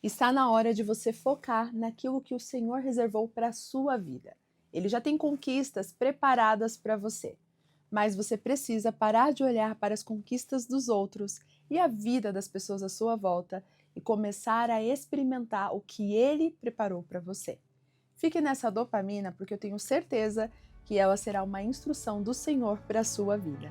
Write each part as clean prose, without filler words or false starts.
Está na hora de você focar naquilo que o Senhor reservou para a sua vida. Ele já tem conquistas preparadas para você, mas você precisa parar de olhar para as conquistas dos outros e a vida das pessoas à sua volta e começar a experimentar o que Ele preparou para você. Fique nessa dopamina porque eu tenho certeza que ela será uma instrução do Senhor para a sua vida.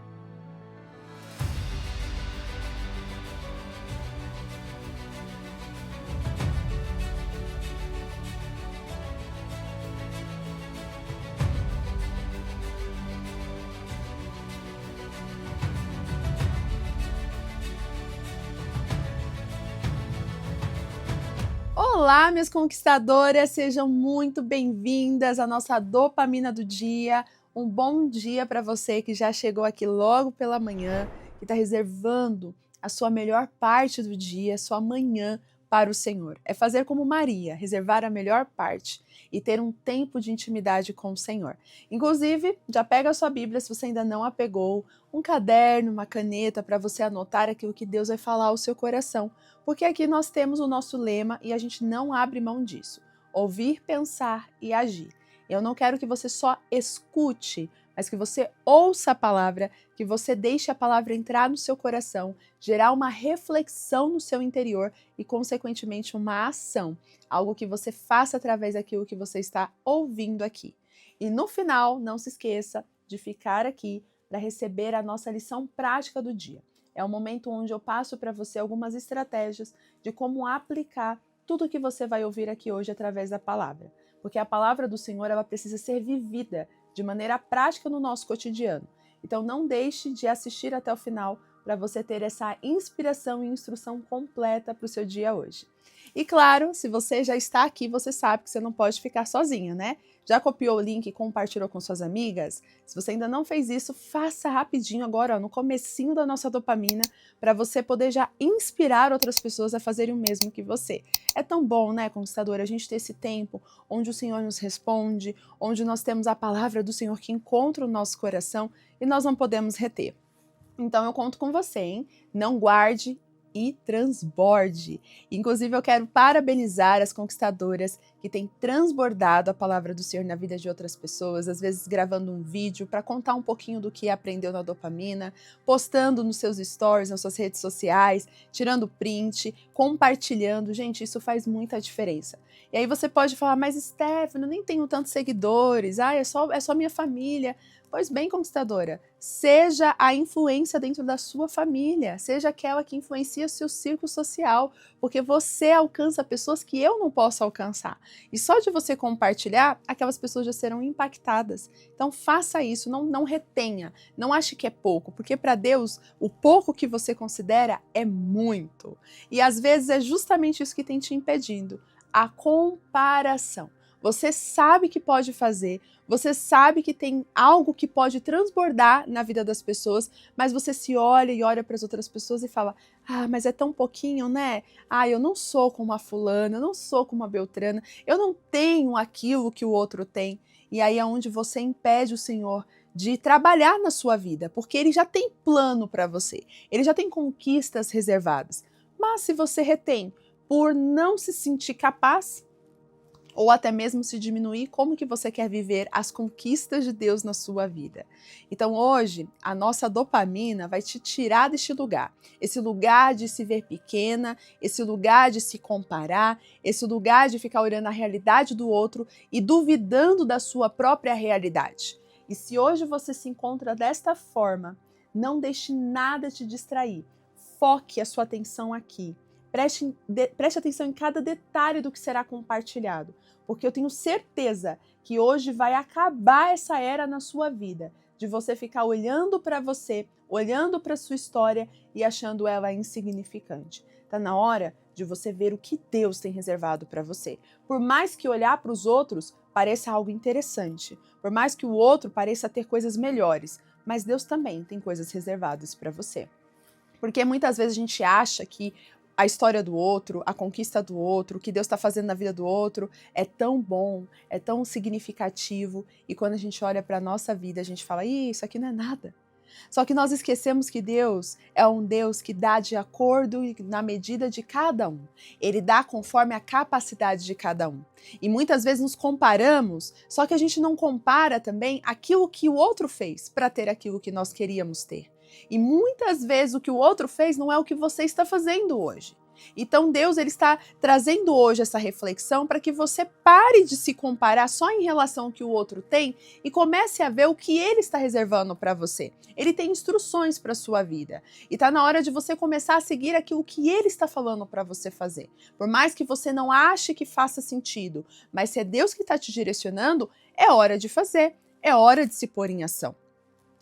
Olá, minhas conquistadoras, sejam muito bem-vindas à nossa dopamina do dia. Um bom dia para você que já chegou aqui logo pela manhã, que está reservando a sua melhor parte do dia, sua manhã para o Senhor. É fazer como Maria, reservar a melhor parte e ter um tempo de intimidade com o Senhor. Inclusive, já pega a sua Bíblia se você ainda não a pegou, um caderno, uma caneta para você anotar aquilo que Deus vai falar ao seu coração. Porque aqui nós temos o nosso lema e a gente não abre mão disso. Ouvir, pensar e agir. Eu não quero que você só escute, mas que você ouça a palavra, que você deixe a palavra entrar no seu coração, gerar uma reflexão no seu interior e, consequentemente, uma ação. Algo que você faça através daquilo que você está ouvindo aqui. E no final, não se esqueça de ficar aqui para receber a nossa lição prática do dia. É um momento onde eu passo para você algumas estratégias de como aplicar tudo o que você vai ouvir aqui hoje através da palavra. Porque a palavra do Senhor, ela precisa ser vivida de maneira prática no nosso cotidiano. Então não deixe de assistir até o final para você ter essa inspiração e instrução completa para o seu dia hoje. E claro, se você já está aqui, você sabe que você não pode ficar sozinha, né? Já copiou o link e compartilhou com suas amigas? Se você ainda não fez isso, faça rapidinho agora, ó, no comecinho da nossa dopamina, para você poder já inspirar outras pessoas a fazerem o mesmo que você. É tão bom, né, conquistadora, a gente ter esse tempo onde o Senhor nos responde, onde nós temos a palavra do Senhor que encontra o nosso coração e nós não podemos reter. Então eu conto com você, hein? Não guarde e transborde. Inclusive, eu quero parabenizar as conquistadoras que têm transbordado a palavra do Senhor na vida de outras pessoas, às vezes gravando um vídeo para contar um pouquinho do que aprendeu na dopamina, postando nos seus stories, nas suas redes sociais, tirando print, compartilhando. Gente, isso faz muita diferença. E aí você pode falar, mas Stephanie, eu nem tenho tantos seguidores, é só minha família. Pois bem, conquistadora, seja a influência dentro da sua família, seja aquela que influencia seu círculo social, porque você alcança pessoas que eu não posso alcançar. E só de você compartilhar, aquelas pessoas já serão impactadas. Então faça isso, não retenha, não ache que é pouco, porque para Deus, o pouco que você considera é muito. E às vezes é justamente isso que tem te impedindo, a comparação. Você sabe que pode fazer, você sabe que tem algo que pode transbordar na vida das pessoas, mas você se olha e olha para as outras pessoas e fala: ah, mas é tão pouquinho, né? Ah, eu não sou como a fulana, eu não sou como a Beltrana, eu não tenho aquilo que o outro tem. E aí é onde você impede o Senhor de trabalhar na sua vida, porque Ele já tem plano para você, Ele já tem conquistas reservadas. Mas se você retém por não se sentir capaz, ou até mesmo se diminuir, como que você quer viver as conquistas de Deus na sua vida. Então hoje, a nossa dopamina vai te tirar deste lugar. Esse lugar de se ver pequena, esse lugar de se comparar, esse lugar de ficar olhando a realidade do outro e duvidando da sua própria realidade. E se hoje você se encontra desta forma, não deixe nada te distrair. Foque a sua atenção aqui. Preste atenção em cada detalhe do que será compartilhado, porque eu tenho certeza que hoje vai acabar essa era na sua vida, de você ficar olhando para você, olhando para sua história e achando ela insignificante. Está na hora de você ver o que Deus tem reservado para você. Por mais que olhar para os outros pareça algo interessante, por mais que o outro pareça ter coisas melhores, mas Deus também tem coisas reservadas para você. Porque muitas vezes a gente acha que a história do outro, a conquista do outro, o que Deus está fazendo na vida do outro é tão bom, é tão significativo. E quando a gente olha para a nossa vida, a gente fala, isso aqui não é nada. Só que nós esquecemos que Deus é um Deus que dá de acordo e na medida de cada um. Ele dá conforme a capacidade de cada um. E muitas vezes nos comparamos, só que a gente não compara também aquilo que o outro fez para ter aquilo que nós queríamos ter. E muitas vezes o que o outro fez não é o que você está fazendo hoje. Então Deus ele está trazendo hoje essa reflexão para que você pare de se comparar só em relação ao que o outro tem e comece a ver o que ele está reservando para você. Ele tem instruções para a sua vida e está na hora de você começar a seguir aquilo que ele está falando para você fazer. Por mais que você não ache que faça sentido, mas se é Deus que está te direcionando, é hora de fazer, é hora de se pôr em ação.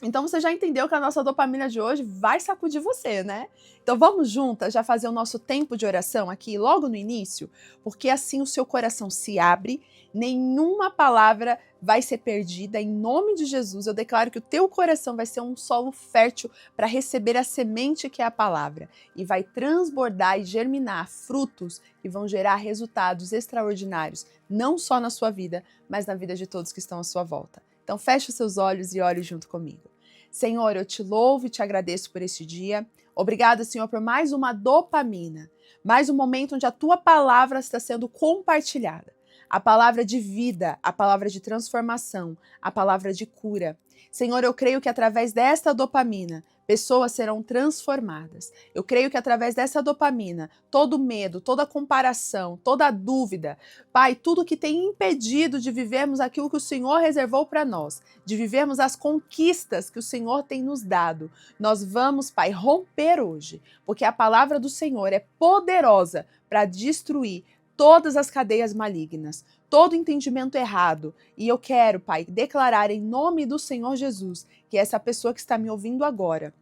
Então você já entendeu que a nossa dopamina de hoje vai sacudir você, né? Então vamos juntas já fazer o nosso tempo de oração aqui logo no início, porque assim o seu coração se abre, nenhuma palavra vai ser perdida. Em nome de Jesus, eu declaro que o teu coração vai ser um solo fértil para receber a semente que é a palavra e vai transbordar e germinar frutos que vão gerar resultados extraordinários, não só na sua vida, mas na vida de todos que estão à sua volta. Então feche os seus olhos e ore junto comigo. Senhor, eu te louvo e te agradeço por este dia. Obrigada, Senhor, por mais uma dopamina, mais um momento onde a tua palavra está sendo compartilhada. A palavra de vida, a palavra de transformação, a palavra de cura. Senhor, eu creio que através desta dopamina, pessoas serão transformadas. Eu creio que através dessa dopamina, todo medo, toda comparação, toda dúvida, Pai, tudo que tem impedido de vivermos aquilo que o Senhor reservou para nós, de vivermos as conquistas que o Senhor tem nos dado, nós vamos, Pai, romper hoje, porque a palavra do Senhor é poderosa para destruir todas as cadeias malignas, todo entendimento errado. E eu quero, Pai, declarar em nome do Senhor Jesus que essa pessoa que está me ouvindo agora,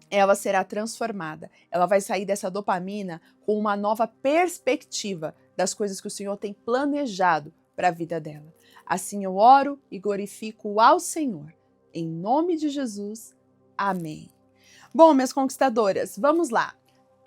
ela será transformada. Ela vai sair dessa dopamina com uma nova perspectiva das coisas que o Senhor tem planejado para a vida dela. Assim eu oro e glorifico ao Senhor. Em nome de Jesus, amém. Bom, minhas conquistadoras, vamos lá.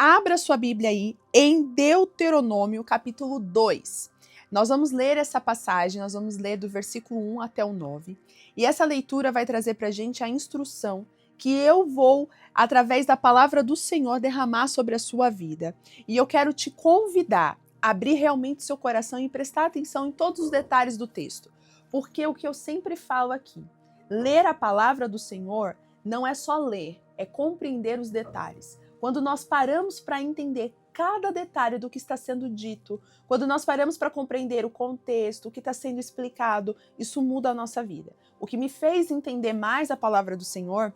Abra sua Bíblia aí em Deuteronômio, capítulo 2. Nós vamos ler essa passagem, nós vamos ler do versículo 1 até o 9. E essa leitura vai trazer para a gente a instrução que eu vou, através da palavra do Senhor, derramar sobre a sua vida. E eu quero te convidar a abrir realmente seu coração e prestar atenção em todos os detalhes do texto. Porque o que eu sempre falo aqui, ler a palavra do Senhor não é só ler, é compreender os detalhes. Quando nós paramos para entender cada detalhe do que está sendo dito, quando nós paramos para compreender o contexto, o que está sendo explicado, isso muda a nossa vida. O que me fez entender mais a palavra do Senhor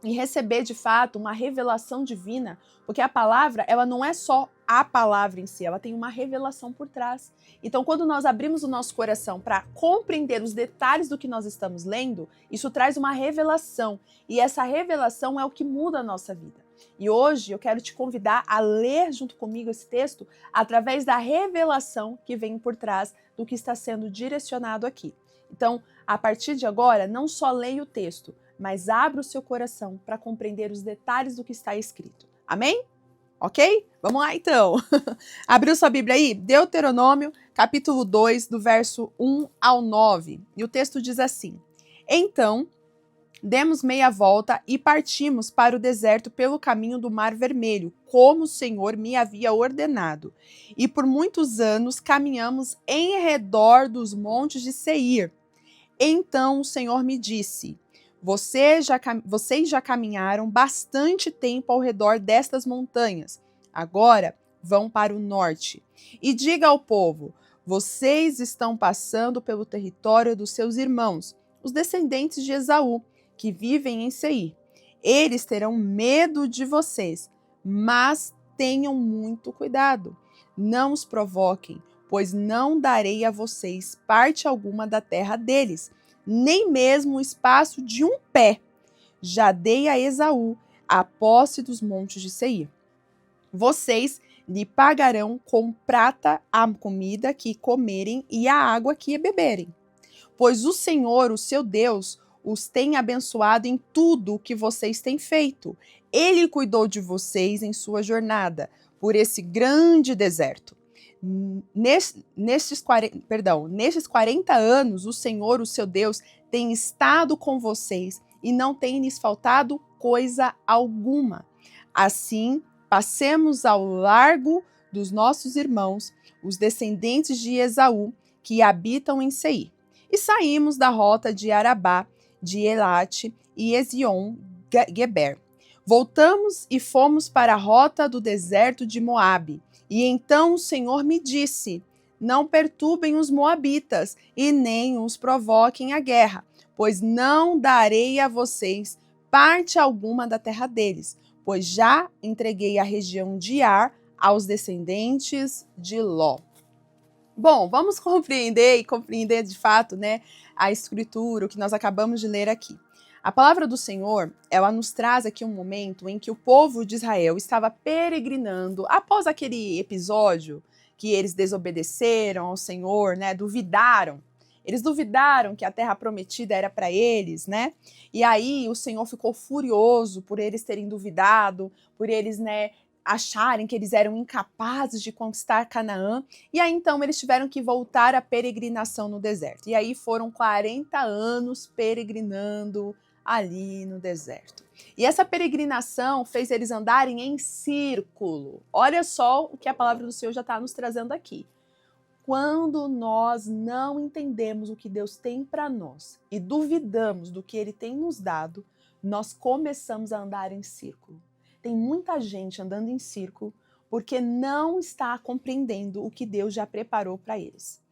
e receber de fato uma revelação divina, porque a palavra, ela não é só a palavra em si, ela tem uma revelação por trás. Então, quando nós abrimos o nosso coração para compreender os detalhes do que nós estamos lendo, isso traz uma revelação, e essa revelação é o que muda a nossa vida. E hoje eu quero te convidar a ler junto comigo esse texto através da revelação que vem por trás do que está sendo direcionado aqui. Então, a partir de agora, não só leia o texto, mas abra o seu coração para compreender os detalhes do que está escrito. Amém? Ok? Vamos lá então. Abriu sua Bíblia aí? Deuteronômio, capítulo 2, do verso 1 ao 9. E o texto diz assim: Então, demos meia volta e partimos para o deserto pelo caminho do Mar Vermelho, como o Senhor me havia ordenado. E por muitos anos caminhamos em redor dos montes de Seir. Então o Senhor me disse: vocês já caminharam bastante tempo ao redor destas montanhas. Agora vão para o norte. E diga ao povo: vocês estão passando pelo território dos seus irmãos, os descendentes de Esaú, que vivem em Seir. Eles terão medo de vocês, mas tenham muito cuidado. Não os provoquem, pois não darei a vocês parte alguma da terra deles, nem mesmo o espaço de um pé. Já dei a Esaú a posse dos montes de Seir. Vocês lhe pagarão com prata a comida que comerem e a água que beberem. Pois o Senhor, o seu Deus, os tem abençoado em tudo o que vocês têm feito. Ele cuidou de vocês em sua jornada por esse grande deserto. Nestes 40 anos, o Senhor, o seu Deus, tem estado com vocês e não tem lhes faltado coisa alguma. Assim, passemos ao largo dos nossos irmãos, os descendentes de Esaú, que habitam em Seir. E saímos da rota de Arabá, de Elate e Ezion-Geber. Voltamos e fomos para a rota do deserto de Moabe. E então o Senhor me disse: não perturbem os moabitas e nem os provoquem a guerra, pois não darei a vocês parte alguma da terra deles, pois já entreguei a região de Ar aos descendentes de Ló. Bom, vamos compreender de fato, né, a escritura, o que nós acabamos de ler aqui. A palavra do Senhor, ela nos traz aqui um momento em que o povo de Israel estava peregrinando após aquele episódio que eles desobedeceram ao Senhor, né, duvidaram. Eles duvidaram que a terra prometida era para eles, né? E aí o Senhor ficou furioso por eles terem duvidado, por eles, né, acharem que eles eram incapazes de conquistar Canaã. E aí então eles tiveram que voltar à peregrinação no deserto. E aí foram 40 anos peregrinando ali no deserto. E essa peregrinação fez eles andarem em círculo. Olha só o que a palavra do Senhor já está nos trazendo aqui. Quando nós não entendemos o que Deus tem para nós e duvidamos do que Ele tem nos dado, nós começamos a andar em círculo. Tem muita gente andando em círculo porque não está compreendendo o que Deus já preparou para eles.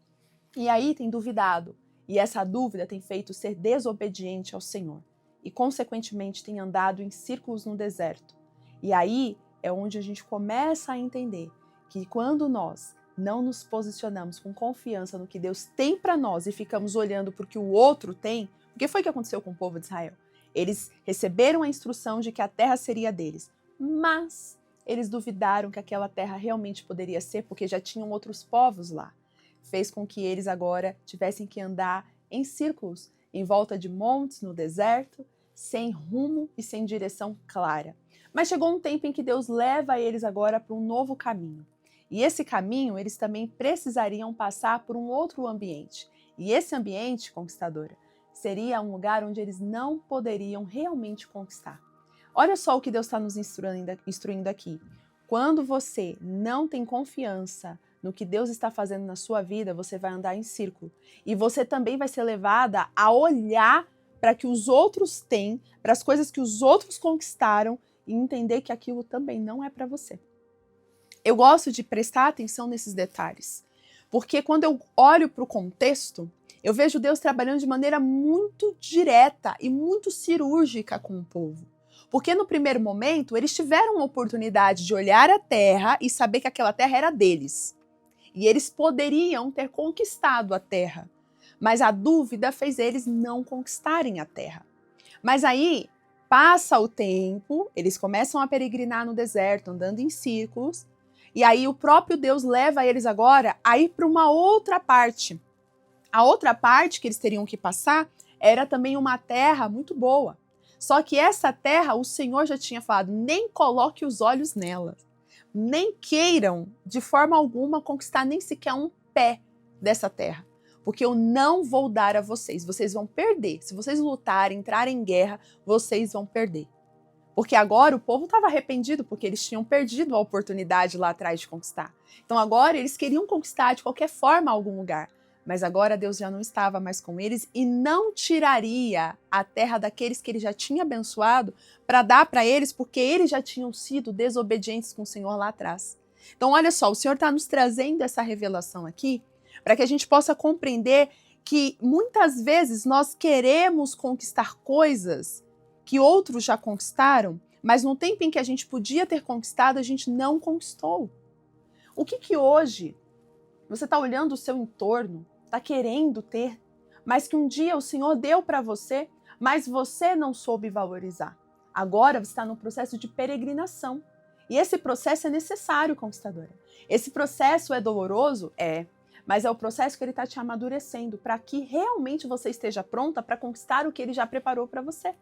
E aí tem duvidado. E essa dúvida tem feito ser desobediente ao Senhor. E, consequentemente, tem andado em círculos no deserto. E aí é onde a gente começa a entender que quando nós não nos posicionamos com confiança no que Deus tem para nós e ficamos olhando para o que o outro tem, o que foi que aconteceu com o povo de Israel? Eles receberam a instrução de que a terra seria deles, mas eles duvidaram que aquela terra realmente poderia ser, porque já tinham outros povos lá. Fez com que eles agora tivessem que andar em círculos, em volta de montes, no deserto, sem rumo e sem direção clara. Mas chegou um tempo em que Deus leva eles agora para um novo caminho. E esse caminho, eles também precisariam passar por um outro ambiente. E esse ambiente, conquistadora, seria um lugar onde eles não poderiam realmente conquistar. Olha só o que Deus está nos instruindo aqui. Quando você não tem confiança no que Deus está fazendo na sua vida, você vai andar em círculo. E você também vai ser levada a olhar para que os outros têm, para as coisas que os outros conquistaram e entender que aquilo também não é para você. Eu gosto de prestar atenção nesses detalhes, porque quando eu olho para o contexto, eu vejo Deus trabalhando de maneira muito direta e muito cirúrgica com o povo. Porque no primeiro momento, eles tiveram a oportunidade de olhar a terra e saber que aquela terra era deles. E eles poderiam ter conquistado a terra. Mas a dúvida fez eles não conquistarem a terra. Mas aí, passa o tempo, eles começam a peregrinar no deserto, andando em círculos, e aí o próprio Deus leva eles agora a ir para uma outra parte. A outra parte que eles teriam que passar era também uma terra muito boa. Só que essa terra, o Senhor já tinha falado, nem coloque os olhos nela. Nem queiram, de forma alguma, conquistar nem sequer um pé dessa terra. Porque eu não vou dar a vocês. Vocês vão perder. Se vocês lutarem, entrarem em guerra, vocês vão perder. Porque agora o povo estava arrependido, porque eles tinham perdido a oportunidade lá atrás de conquistar. Então agora eles queriam conquistar de qualquer forma algum lugar. Mas agora Deus já não estava mais com eles e não tiraria a terra daqueles que ele já tinha abençoado para dar para eles, porque eles já tinham sido desobedientes com o Senhor lá atrás. Então olha só, o Senhor está nos trazendo essa revelação aqui para que a gente possa compreender que muitas vezes nós queremos conquistar coisas que outros já conquistaram, mas no tempo em que a gente podia ter conquistado, a gente não conquistou. O que hoje você está olhando o seu entorno, está querendo ter, mas que um dia o Senhor deu para você, mas você não soube valorizar? Agora você está no processo de peregrinação. E esse processo é necessário, conquistadora. Esse processo é doloroso? É. Mas é o processo que ele está te amadurecendo para que realmente você esteja pronta para conquistar o que ele já preparou para você.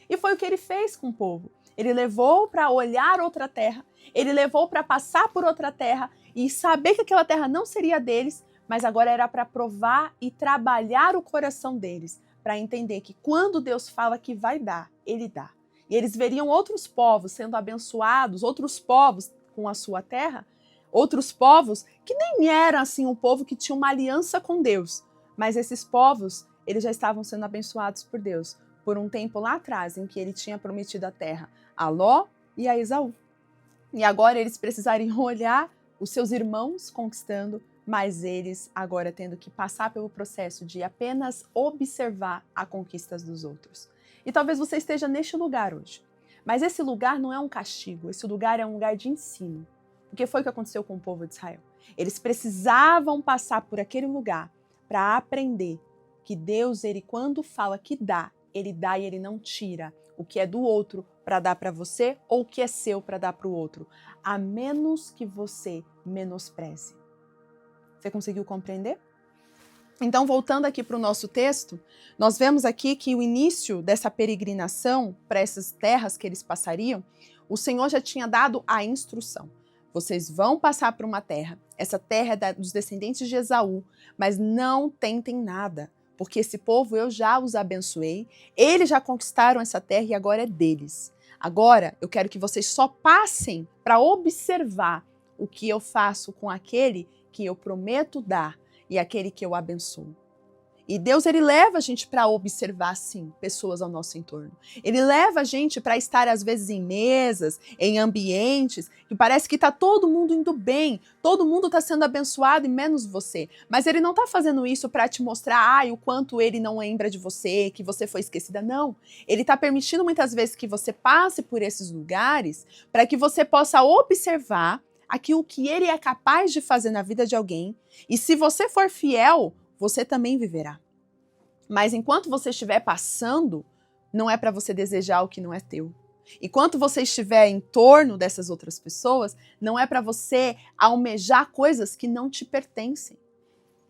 E foi o que ele fez com o povo. Ele levou para olhar outra terra, ele levou para passar por outra terra e saber que aquela terra não seria deles, mas agora era para provar e trabalhar o coração deles, para entender que quando Deus fala que vai dar, ele dá. e eles veriam outros povos sendo abençoados, outros povos com a sua terra, outros povos que nem eram assim um povo que tinha uma aliança com Deus, mas esses povos, eles já estavam sendo abençoados por Deus, por um tempo lá atrás, em que ele tinha prometido a terra a Ló e a Esaú. E agora eles precisariam olhar os seus irmãos conquistando, mas eles agora tendo que passar pelo processo de apenas observar a conquista dos outros. E talvez você esteja neste lugar hoje, mas esse lugar não é um castigo, esse lugar é um lugar de ensino. Porque foi o que aconteceu com o povo de Israel. Eles precisavam passar por aquele lugar para aprender que Deus, ele quando fala que dá e ele não tira o que é do outro para dar para você ou o que é seu para dar para o outro, a menos que você menospreze. Você conseguiu compreender? Então, voltando aqui para o nosso texto, nós vemos aqui que o início dessa peregrinação para essas terras que eles passariam, o Senhor já tinha dado a instrução. Vocês vão passar por uma terra, essa terra é dos descendentes de Esaú, mas não tentem nada, porque esse povo eu já os abençoei, eles já conquistaram essa terra e agora é deles. Agora eu quero que vocês só passem para observar o que eu faço com aquele que eu prometo dar e aquele que eu abençoo. E Deus, ele leva a gente para observar, sim, pessoas ao nosso entorno. Ele leva a gente para estar, às vezes, em mesas, em ambientes, que parece que está todo mundo indo bem, todo mundo está sendo abençoado e menos você. Mas ele não está fazendo isso para te mostrar o quanto ele não lembra de você, que você foi esquecida. Não. Ele está permitindo muitas vezes que você passe por esses lugares para que você possa observar aquilo que ele é capaz de fazer na vida de alguém. E se você for fiel, você também viverá. Mas enquanto você estiver passando, não é para você desejar o que não é teu. Enquanto você estiver em torno dessas outras pessoas, não é para você almejar coisas que não te pertencem.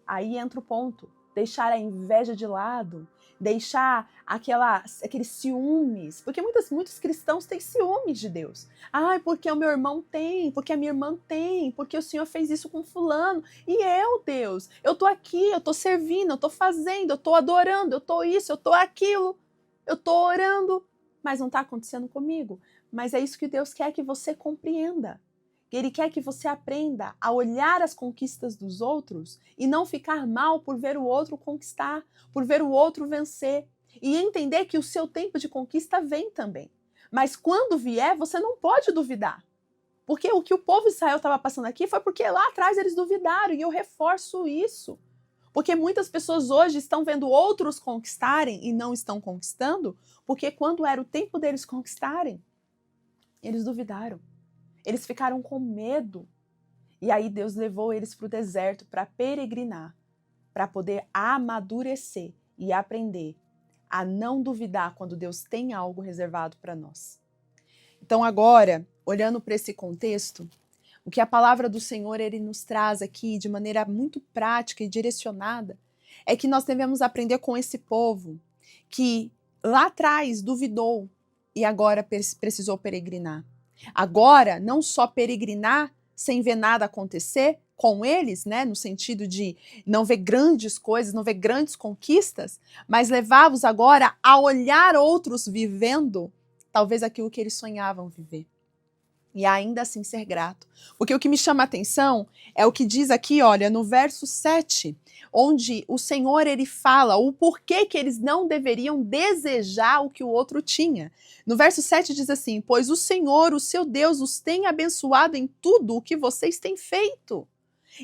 Aí entra o ponto. Deixar a inveja de lado, deixar aqueles ciúmes, porque muitos cristãos têm ciúmes de Deus. Porque o meu irmão tem, porque a minha irmã tem, porque o Senhor fez isso com fulano. E eu, Deus, eu tô aqui, eu tô servindo, eu tô fazendo, eu tô adorando, eu tô isso, eu tô aquilo, eu tô orando, mas não tá acontecendo comigo. Mas é isso que Deus quer que você compreenda. Ele quer que você aprenda a olhar as conquistas dos outros e não ficar mal por ver o outro conquistar, por ver o outro vencer. E entender que o seu tempo de conquista vem também. Mas quando vier, você não pode duvidar. Porque o que o povo de Israel estava passando aqui foi porque lá atrás eles duvidaram. E eu reforço isso. Porque muitas pessoas hoje estão vendo outros conquistarem e não estão conquistando, porque quando era o tempo deles conquistarem, eles duvidaram. Eles ficaram com medo. E aí Deus levou eles para o deserto para peregrinar, para poder amadurecer e aprender a não duvidar quando Deus tem algo reservado para nós. Então agora, olhando para esse contexto, o que a palavra do Senhor ele nos traz aqui de maneira muito prática e direcionada é que nós devemos aprender com esse povo que lá atrás duvidou e agora precisou peregrinar. Agora, não só peregrinar sem ver nada acontecer com eles, né, no sentido de não ver grandes coisas, não ver grandes conquistas, mas levá-los agora a olhar outros vivendo talvez aquilo que eles sonhavam viver. E ainda assim ser grato. Porque o que me chama a atenção é o que diz aqui, olha, no verso 7, onde o Senhor ele fala o porquê que eles não deveriam desejar o que o outro tinha. No verso 7 diz assim, pois o Senhor, o seu Deus, os tem abençoado em tudo o que vocês têm feito.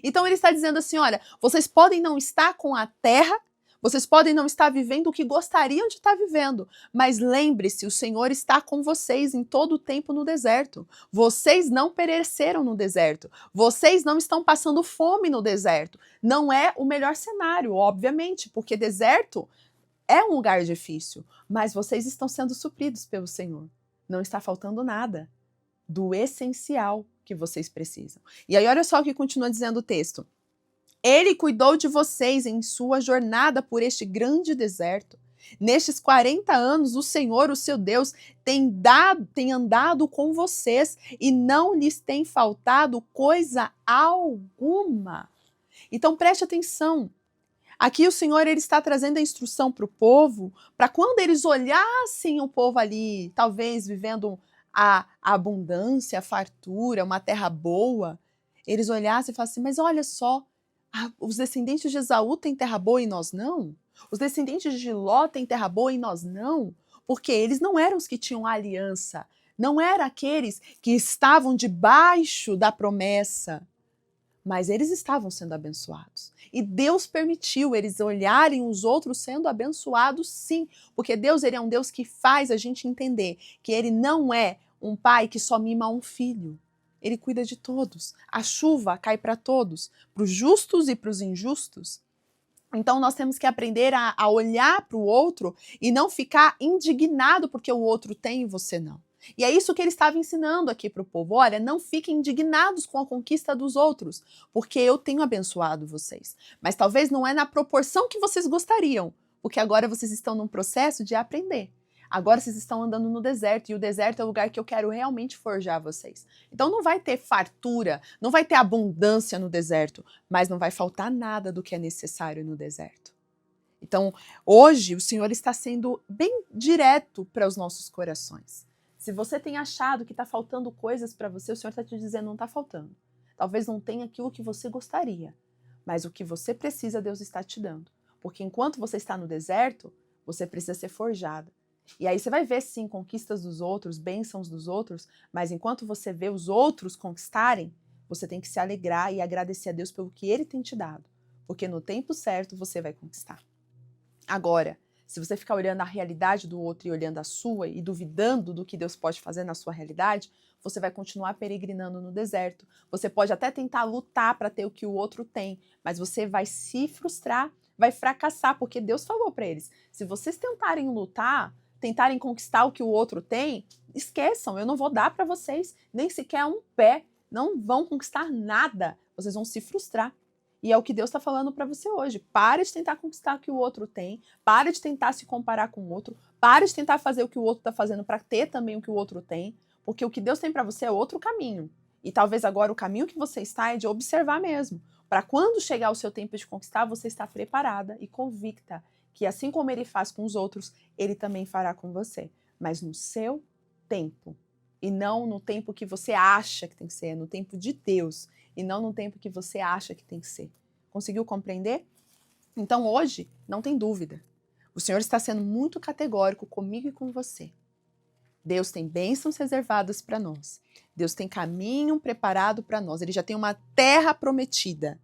Então ele está dizendo assim, olha, vocês podem não estar com a terra, vocês podem não estar vivendo o que gostariam de estar vivendo, mas lembre-se, o Senhor está com vocês em todo o tempo no deserto. Vocês não pereceram no deserto. Vocês não estão passando fome no deserto. Não é o melhor cenário, obviamente, porque deserto é um lugar difícil, mas vocês estão sendo supridos pelo Senhor. Não está faltando nada do essencial que vocês precisam. E aí olha só o que continua dizendo o texto. Ele cuidou de vocês em sua jornada por este grande deserto. Nestes 40 anos, o Senhor, o seu Deus, tem andado com vocês e não lhes tem faltado coisa alguma. Então preste atenção. Aqui o Senhor ele está trazendo a instrução para o povo, para quando eles olhassem o povo ali, talvez vivendo a abundância, a fartura, uma terra boa, eles olhassem e falassem assim, mas olha só, os descendentes de Esaú têm terra boa e nós não? Os descendentes de Ló têm terra boa e nós não? Porque eles não eram os que tinham aliança, não eram aqueles que estavam debaixo da promessa, mas eles estavam sendo abençoados. E Deus permitiu eles olharem os outros sendo abençoados, sim, porque Deus ele é um Deus que faz a gente entender que ele não é um pai que só mima um filho. Ele cuida de todos. A chuva cai para todos, para os justos e para os injustos. Então nós temos que aprender a olhar para o outro e não ficar indignado porque o outro tem e você não. E é isso que ele estava ensinando aqui para o povo. Olha, não fiquem indignados com a conquista dos outros, porque eu tenho abençoado vocês. Mas talvez não é na proporção que vocês gostariam, porque agora vocês estão num processo de aprender. Agora vocês estão andando no deserto, e o deserto é o lugar que eu quero realmente forjar vocês. Então não vai ter fartura, não vai ter abundância no deserto, mas não vai faltar nada do que é necessário no deserto. Então, hoje, o Senhor está sendo bem direto para os nossos corações. Se você tem achado que está faltando coisas para você, o Senhor está te dizendo não está faltando. Talvez não tenha aquilo que você gostaria, mas o que você precisa, Deus está te dando. Porque enquanto você está no deserto, você precisa ser forjada. E aí você vai ver, sim, conquistas dos outros, bênçãos dos outros, mas enquanto você vê os outros conquistarem, você tem que se alegrar e agradecer a Deus pelo que Ele tem te dado. Porque no tempo certo você vai conquistar. Agora, se você ficar olhando a realidade do outro e olhando a sua e duvidando do que Deus pode fazer na sua realidade, você vai continuar peregrinando no deserto. Você pode até tentar lutar para ter o que o outro tem, mas você vai se frustrar, vai fracassar, porque Deus falou para eles, se vocês tentarem lutar, tentarem conquistar o que o outro tem, esqueçam, eu não vou dar para vocês nem sequer um pé, não vão conquistar nada, vocês vão se frustrar. E é o que Deus está falando para você hoje. Pare de tentar conquistar o que o outro tem, pare de tentar se comparar com o outro, pare de tentar fazer o que o outro está fazendo para ter também o que o outro tem, porque o que Deus tem para você é outro caminho. E talvez agora o caminho que você está é de observar mesmo, para quando chegar o seu tempo de conquistar, você está preparada e convicta que assim como ele faz com os outros, ele também fará com você, mas no seu tempo. E não no tempo que você acha que tem que ser, no tempo de Deus, e não no tempo que você acha que tem que ser. Conseguiu compreender? Então hoje, não tem dúvida, o Senhor está sendo muito categórico comigo e com você. Deus tem bênçãos reservadas para nós. Deus tem caminho preparado para nós. Ele já tem uma terra prometida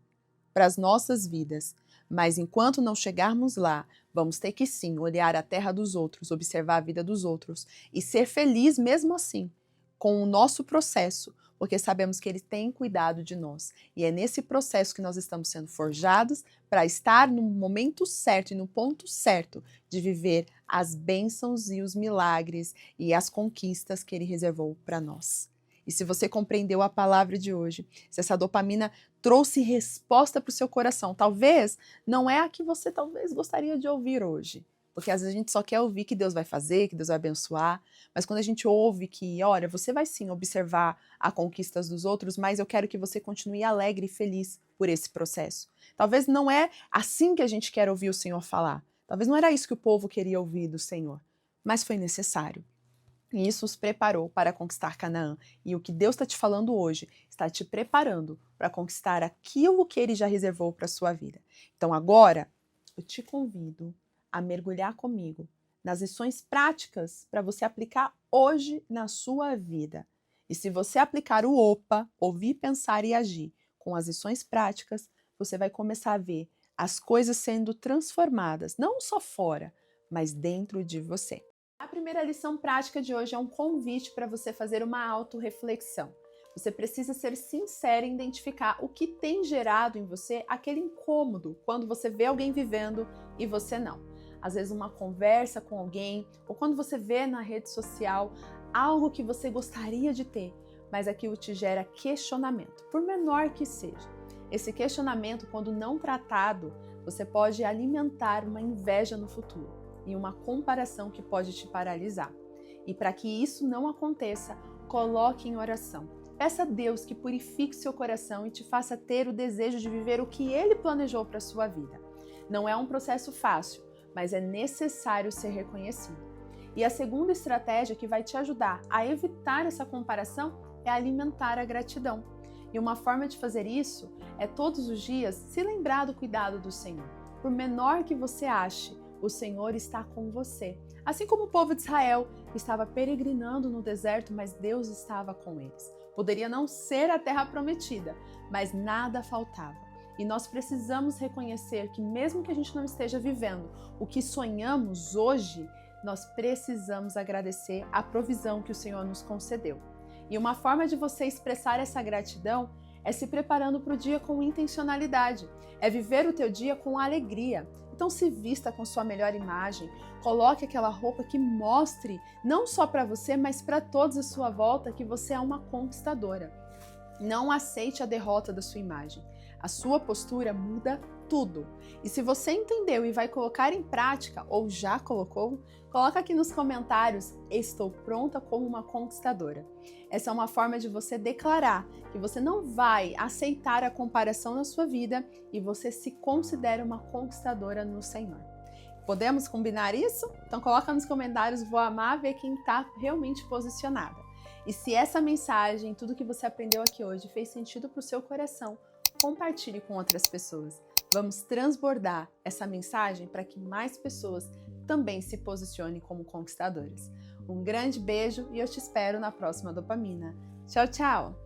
para as nossas vidas. Mas enquanto não chegarmos lá, vamos ter que sim olhar a terra dos outros, observar a vida dos outros e ser feliz mesmo assim, com o nosso processo, porque sabemos que Ele tem cuidado de nós. E é nesse processo que nós estamos sendo forjados para estar no momento certo e no ponto certo de viver as bênçãos e os milagres e as conquistas que Ele reservou para nós. E se você compreendeu a palavra de hoje, se essa dopamina trouxe resposta para o seu coração, talvez não é a que você talvez gostaria de ouvir hoje. Porque às vezes a gente só quer ouvir que Deus vai fazer, que Deus vai abençoar, mas quando a gente ouve que, olha, você vai sim observar as conquistas dos outros, mas eu quero que você continue alegre e feliz por esse processo. Talvez não é assim que a gente quer ouvir o Senhor falar. Talvez não era isso que o povo queria ouvir do Senhor, mas foi necessário. E isso os preparou para conquistar Canaã. E o que Deus está te falando hoje está te preparando para conquistar aquilo que Ele já reservou para a sua vida. Então agora, eu te convido a mergulhar comigo nas lições práticas para você aplicar hoje na sua vida. E se você aplicar o OPA, ouvir, pensar e agir, com as lições práticas, você vai começar a ver as coisas sendo transformadas, não só fora, mas dentro de você. A primeira lição prática de hoje é um convite para você fazer uma autorreflexão. Você precisa ser sincero e identificar o que tem gerado em você aquele incômodo quando você vê alguém vivendo e você não. Às vezes uma conversa com alguém ou quando você vê na rede social algo que você gostaria de ter, mas aquilo te gera questionamento, por menor que seja. Esse questionamento, quando não tratado, você pode alimentar uma inveja no futuro e uma comparação que pode te paralisar. E para que isso não aconteça, coloque em oração. Peça a Deus que purifique seu coração e te faça ter o desejo de viver o que Ele planejou para a sua vida. Não é um processo fácil, mas é necessário ser reconhecido. E a segunda estratégia que vai te ajudar a evitar essa comparação é alimentar a gratidão. E uma forma de fazer isso é todos os dias se lembrar do cuidado do Senhor. Por menor que você ache, o Senhor está com você. Assim como o povo de Israel estava peregrinando no deserto, mas Deus estava com eles. Poderia não ser a terra prometida, mas nada faltava. E nós precisamos reconhecer que mesmo que a gente não esteja vivendo o que sonhamos hoje, nós precisamos agradecer a provisão que o Senhor nos concedeu. E uma forma de você expressar essa gratidão é se preparando para o dia com intencionalidade, é viver o teu dia com alegria. Então se vista com sua melhor imagem, coloque aquela roupa que mostre, não só para você, mas para todos à sua volta, que você é uma conquistadora. Não aceite a derrota da sua imagem. A sua postura muda tudo. E se você entendeu e vai colocar em prática, ou já colocou, coloca aqui nos comentários: estou pronta como uma conquistadora. Essa é uma forma de você declarar que você não vai aceitar a comparação na sua vida e você se considera uma conquistadora no Senhor. Podemos combinar isso? Então coloca nos comentários, vou amar ver quem está realmente posicionada. E se essa mensagem, tudo que você aprendeu aqui hoje fez sentido para o seu coração, compartilhe com outras pessoas. Vamos transbordar essa mensagem para que mais pessoas também se posicionem como conquistadoras. Um grande beijo e eu te espero na próxima Dopamina. Tchau, tchau!